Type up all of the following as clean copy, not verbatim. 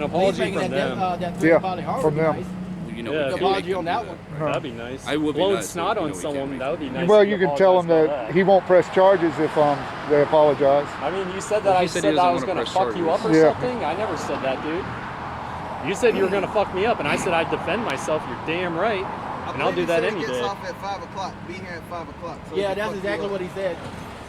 An apology from them. Yeah, from them. You know, Yeah, apology on that one. That'd be nice. I would be blowing nice, snot but, on someone. That would be nice. Well, you can tell him that he won't press charges if they apologize. I mean, you said that Well, I said I was going to fuck you up or something. I never said that, dude. You said you were going to fuck me up, and I said I'd defend myself. You're damn right. And I'll do that any day. Off at 5 o'clock. Be here at 5 o'clock. So Yeah, that's exactly what he said.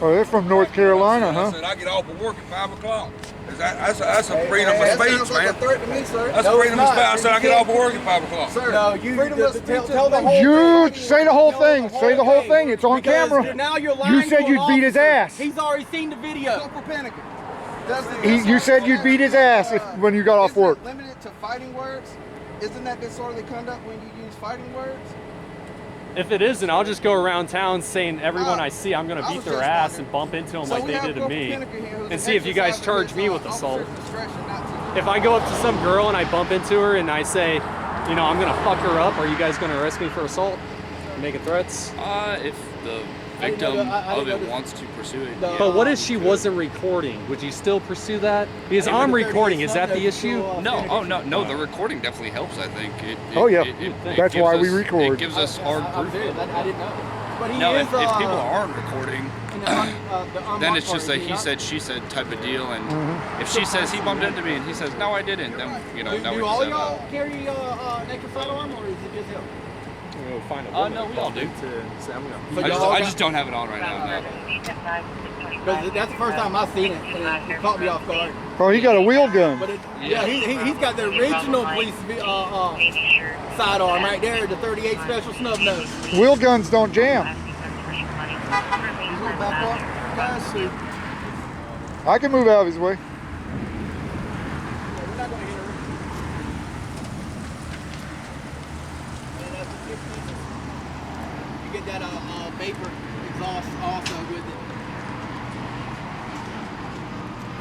Oh, they're from North Carolina, I huh? said I get off of work at 5 o'clock. That's a freedom of speech, That sounds like a man. threat to me, sir. That's a freedom of speech. I said I get off of work at 5 o'clock. Sir, No, you freedom of speech. tell the whole You thing. say the whole thing. Say the whole thing. It's on Because camera. Now you're lying. You said to an you'd beat his officer. ass. He's already seen the video. Stop for panicking. You said you'd beat his ass when you got off Isn't work. it limited to fighting words? Isn't that disorderly conduct when you use fighting words? If it isn't, I'll just go around town saying everyone I see, I'm going to beat their ass and bump into them like they did to me. And see if you guys charge me with assault. If I go up to some girl and I bump into her and I say, you know, I'm going to fuck her up, are you guys going to arrest me for assault? Making threats? If the victim of it wants to pursue it. But what if she wasn't recording? Would you still pursue that? Because I'm recording. Is that the issue? No, oh no, the recording definitely helps. I think. Oh, yeah. That's why we It record. gives us hard proof. I didn't know. But he No, is, if people aren't recording, the then it's just a he said, she said type of deal. And if she says he bumped into me and he says no, I didn't, then you know, now Do we all just y'all have carry naked firearm, or is it just him? We'll find a woman no, we all do. to say, I'm gonna I just don't have it on right now. No. Because that's the first time I've seen it, and it caught me off guard. Oh, he got a wheel gun. But he's got the original police sidearm right there, the 38 special snub nose. Wheel guns don't jam. He's going to back up. Guys, see. I can move out of his way. We're not going to hit her. You get that vapor exhaust also with it.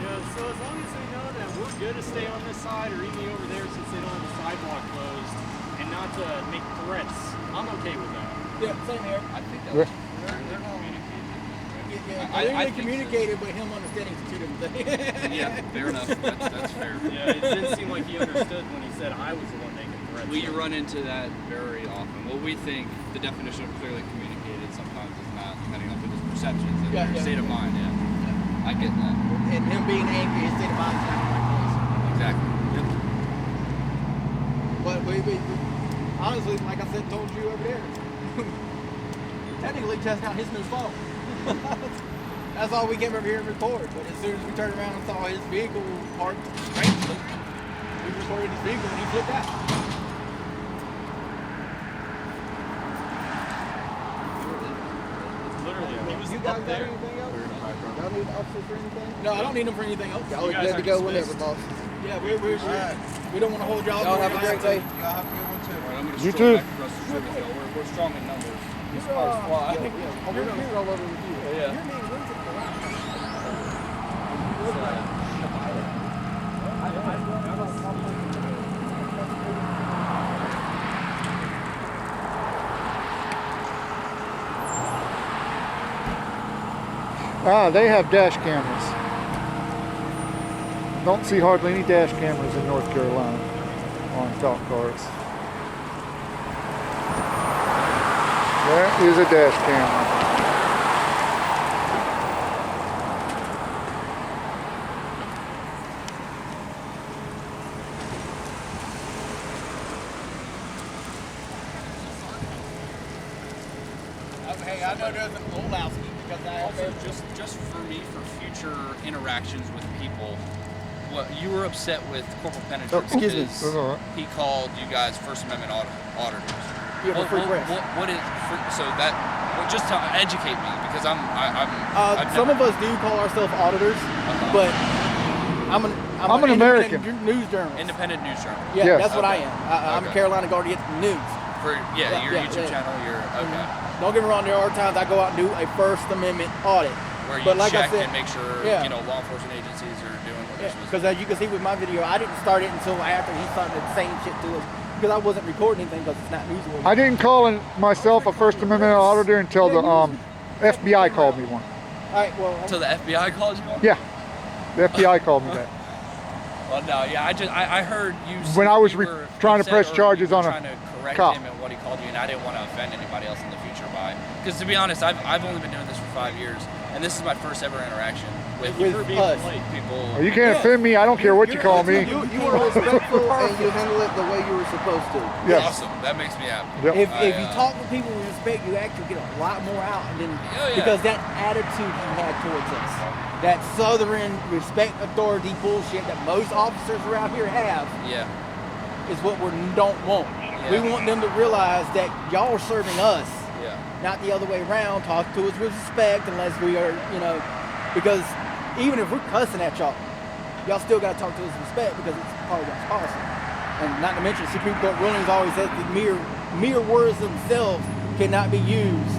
Yeah, so as long as they know that we're good to stay on this side or even over there since they don't have the sidewalk closed and not to make threats, I'm okay with that. Yeah, same here. I think that Yeah. they're communicating. I communicated, but him understanding is two different things. Yeah, fair enough. That's fair. Yeah, it didn't seem like he understood when he said I was the one making threats. We run into that very often. What we think the definition of clearly communicated sometimes is not, depending on people's perceptions and their state of mind. Yeah, I get that. And him being angry, his state of mind is not the right place. Exactly. Yep. But we honestly, like I said, told you over there, technically testing out his new phone. That's all we came over here and record. But as soon as we turned around and saw his vehicle parked strangely, we recorded his vehicle and he flipped out. Literally, he was You up guys got there. anything else? Y'all need officers for anything? No, I don't need him for anything else. Y'all guys good are to go dismissed. whenever, boss. Yeah, we don't want to hold y'all. Y'all have a more great than day. Y'all have a good one, too. All right, I'm gonna You stroll too. back across the street with y'all. We're strong in numbers. These Yeah, cars fly. Oh, we're gonna stroll over with you. Yeah. Your name, when's it They have dash cameras. Don't see hardly any dash cameras in North Carolina on cop cars. There is a dash camera. Hey, I know there's an Olowski because I Also, just for me, for future interactions with people, what you were upset with Corporal Penninger excuse me. because That's all right. he called you guys First Amendment auditors. Yeah, for free press. What is so that? Just to educate me because I'm some of us do call ourselves auditors, but I'm an American news journalist. independent news journal. Yeah, Yes. that's what I Okay. am. I'm a Okay. Carolina Guardian News. For Yeah, your yeah, YouTube yeah. channel, your okay. Don't get me wrong, there are times I go out and do a First Amendment audit. Where you But like I check said, and make sure yeah. law enforcement agencies are doing what they're supposed to. Because as you can see with my video, I didn't start it until after he started saying shit to us. Because I wasn't recording anything because it's not newsworthy. I didn't call myself a First Amendment auditor until the FBI called me one. All right, well, So the FBI called you on? Yeah, the FBI called me that. Well, no, yeah, I heard you. When I was you were- trying you to said press earlier charges you were on a trying to correct cop. him and what he called you, and I didn't want to offend anybody else in the future by. Because to be honest, I've only been doing this for 5 years, and this is my first ever interaction with us. people. Oh, you can't offend me. I don't care what you call me. You were respectful and you handled it the way you were supposed to. Yes. Awesome. That makes me happy. Yep. If you talk to people with respect, you actually get a lot more out, and then yeah. because that attitude you had towards us, that Southern respect authority bullshit that most officers around here have, Yeah. is what we don't want. Yeah. We want them to realize that y'all are serving us, Yeah. not the other way around. Talk to us with respect, unless we are, because even if we're cussing at y'all still got to talk to us with respect because it's part of y'all's policy. And not to mention, Supreme Court rulings always says that mere words themselves cannot be used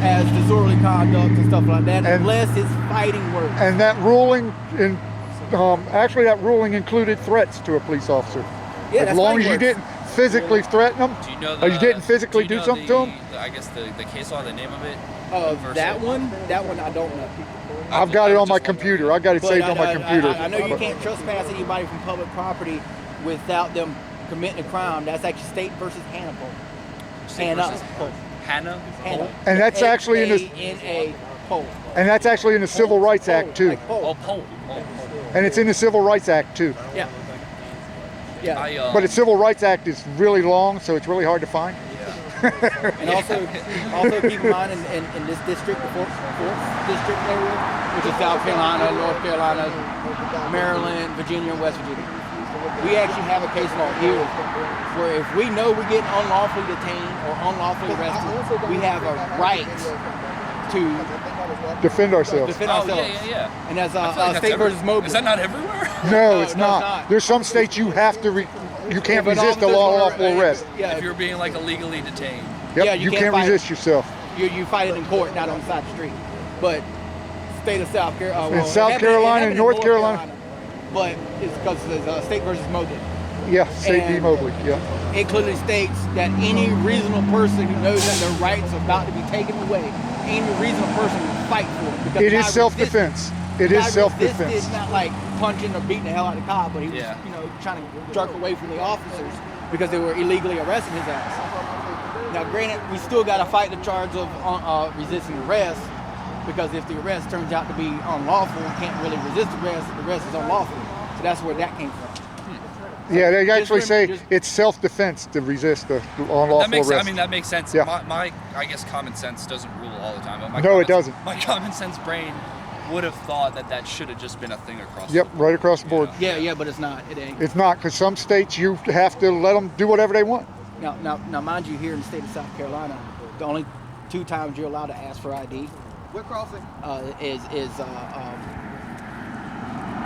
as disorderly conduct and stuff like that, unless it's fighting words. And that ruling, actually that ruling included threats to a police officer. Yeah, As long as you didn't physically threaten them, Do you know or you didn't physically do something to them. I guess the case law, the name of it. That one I don't know. I've got it on my computer. I got it But saved on my computer. I know you can't trespass anybody from public property without them committing a crime. That's actually State versus Hannah. Hannah. And that's actually in the N-A poll. and that's actually in the Civil Rights Act too. Like poll. Pole. And it's in the Civil Rights Act too. Yeah. But the Civil Rights Act is really long, so it's really hard to find. And also keep in mind in this district, the fourth district area, which is South Carolina, North Carolina, Maryland, Virginia, and West Virginia. We actually have a case law here where if we know we're getting unlawfully detained or unlawfully arrested, we have a right to Defend ourselves. Yeah. And that's I feel like State versus Mobley. Is that not everywhere? No, it's no, not. it's not. There's some states you have to you can't If an resist a officer's lawful gonna- arrest. Yeah, If you're being like illegally detained. Yep, yeah, you you can't can't fight. resist yourself. you fight it in court, not on the side of the street. But state of South Carolina, In South Carolina and North Carolina. but it's because it's State versus Mobley. Yeah, State D. And- Mobley. Yeah. It clearly states that any reasonable person who knows that their rights are about to be taken away, any reasonable person will fight for it. Because It the is guy self-defense. It resisted- is the guy self-defense. resisted, not like punching or beating the hell out of the cop, but he was, Yeah. trying to jerk away from the officers because they were illegally arresting his ass. Now, granted, we still got to fight the charge of resisting arrest, because if the arrest turns out to be unlawful, you can't really resist arrest. The arrest is unlawful. So that's where that came from. Yeah, they actually say just- it's self-defense to resist the unlawful That makes. arrest. I mean, that makes sense. Yeah. My I guess common sense doesn't rule all the time. But my No, it doesn't. My common sense brain would have thought that should have just been a thing across. Yep, the board. right across the board. Yeah, but it's not. It ain't. It's not, because some states you have to let them do whatever they want. Now, mind you, here in the state of South Carolina, the only 2 times you're allowed to ask for ID We're crossing. is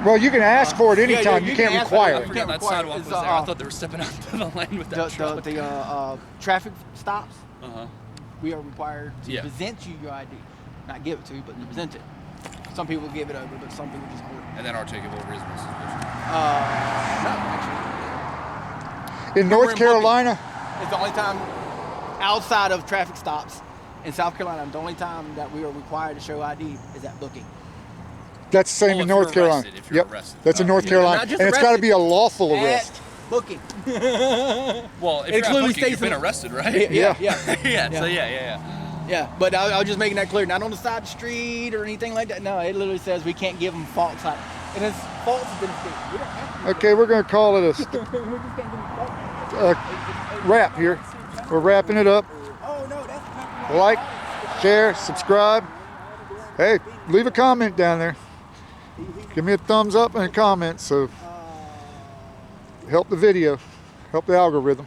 Well, you can ask for it yeah, anytime. you you can can't ask for require I it. You forgot can't that require- sidewalk was it's, there. I thought they were stepping onto the lane with that truck. the traffic stops. Uh-huh. We are required to Yeah. present you your ID, not give it to you, but to present it. Some people give it over, but some people just hold it. And then articulable reasonable suspicion. No, actually, In We're North in Carolina, it's the only time outside of traffic stops in South Carolina. The only time that we are required to show ID is at booking. that's the same Oh, in if you're North Carolina. arrested, if you're Yep, arrested. that's in North Yeah, Carolina, not just and it's got to arrested. be a lawful arrest. At booking. Well, if It you're at clearly booking, states you've been in- arrested, right? Yeah. yeah. So yeah. Yeah, but I was just making that clear. Not on the side of the street or anything like that. No, it literally says we can't give them false ID. And it's false identification. We don't have to. Okay, we're going to call it We just can't give them false. wrap here. We're wrapping it up. Oh, no, that's not Like, share, subscribe. Hey, leave a comment down there. Give me a thumbs up and a comment, so help the video, help the algorithm.